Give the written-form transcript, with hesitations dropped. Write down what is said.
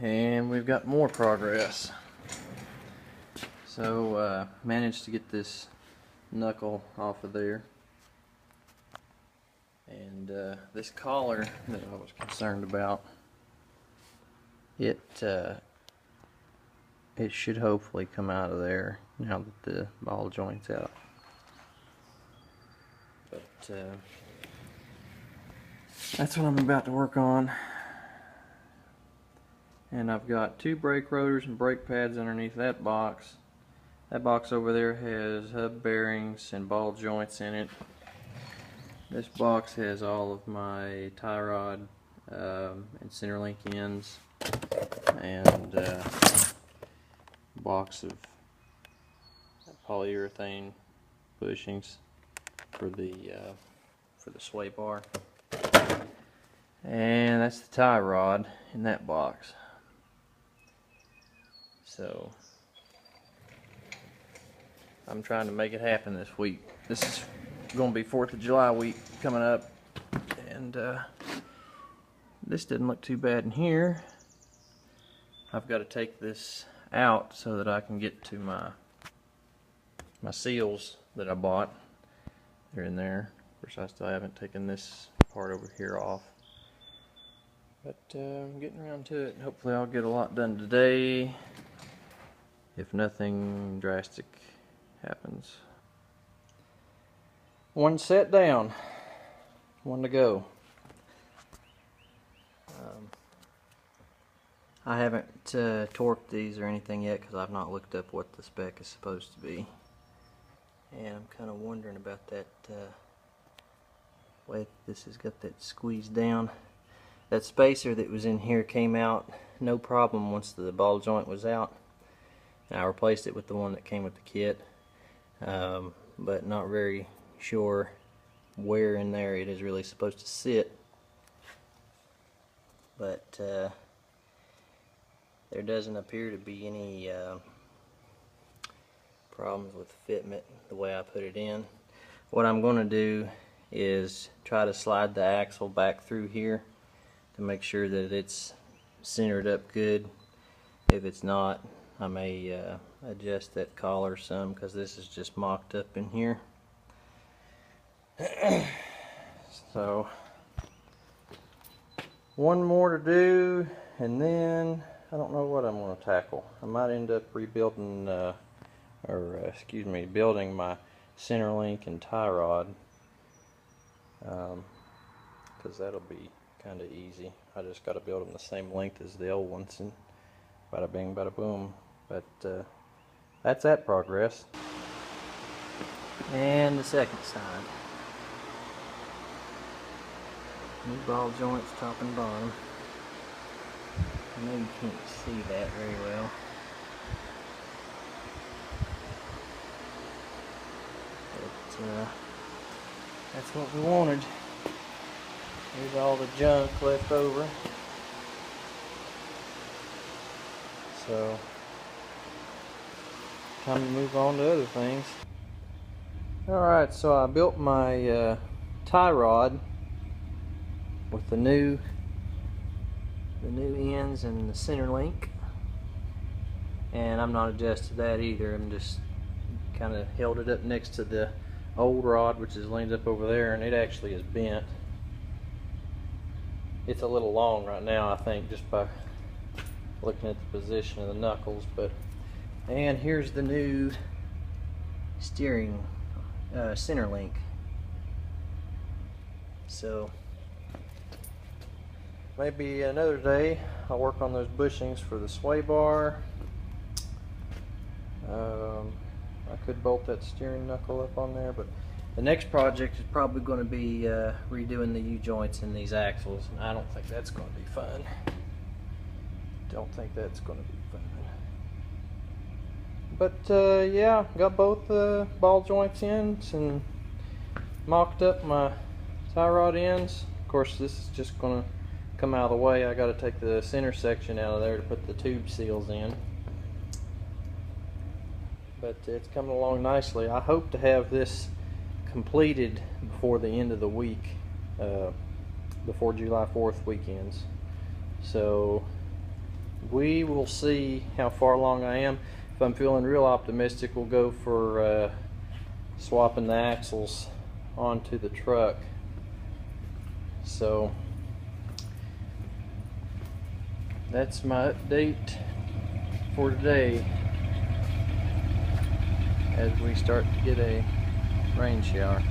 And we've got more progress. So managed to get this knuckle off of there, and this collar that I was concerned about, it should hopefully come out of there now that the ball joint's out. But that's what I'm about to work on. And I've got 2 brake rotors and brake pads underneath that box. That box over there has hub bearings and ball joints in it. This box has all of my tie rod and center link ends, and a box of polyurethane bushings for the sway bar. And that's the tie rod in that box. So I'm trying to make it happen this week. This is going to be 4th of July week coming up, and this didn't look too bad in here. I've got to take this out so that I can get to my seals that I bought. They're in there. Of course, I still haven't taken this part over here off, but I'm getting around to it. Hopefully I'll get a lot done today, if nothing drastic happens. One set down, one to go. I haven't torqued these or anything yet because I've not looked up what the spec is supposed to be, and I'm kind of wondering about that way this has got that squeezed down. That spacer that was in here came out no problem once the ball joint was out, and I replaced it with the one that came with the kit, but not very sure where in there it is really supposed to sit. But there doesn't appear to be any problems with fitment the way I put it in. What I'm going to do is try to slide the axle back through here to make sure that it's centered up good. If it's not, I may adjust that collar some, because this is just mocked up in here. So one more to do, and then I don't know what I'm going to tackle. I might end up rebuilding building my center link and tie rod, because that'll be kind of easy. I just got to build them the same length as the old ones, and bada bing bada boom. But that's that progress. And the second side. New ball joints, top and bottom. I know you can't see that very well. But that's what we wanted. Here's all the junk left over. So, time to move on to other things. Alright, so I built my tie rod with the new ends and the center link, and I'm not adjusted that either. I'm just kind of held it up next to the old rod, which is leaned up over there, and it actually is bent. It's a little long right now, I think, just by looking at the position of the knuckles. And here's the new steering center link. So maybe another day I'll work on those bushings for the sway bar. I could bolt that steering knuckle up on there, but the next project is probably going to be redoing the U-joints in these axles, and I don't think that's going to be fun. Don't think that's going to be fun. But yeah, got both ball joints ends and mocked up my tie rod ends. Of course, this is just going to come out of the way. I got to take the center section out of there to put the tube seals in. But it's coming along nicely. I hope to have this completed before the end of the week, before July 4th weekends. So we will see how far along I am. If I'm feeling real optimistic, we'll go for swapping the axles onto the truck. So that's my update for today as we start to get a rain shower.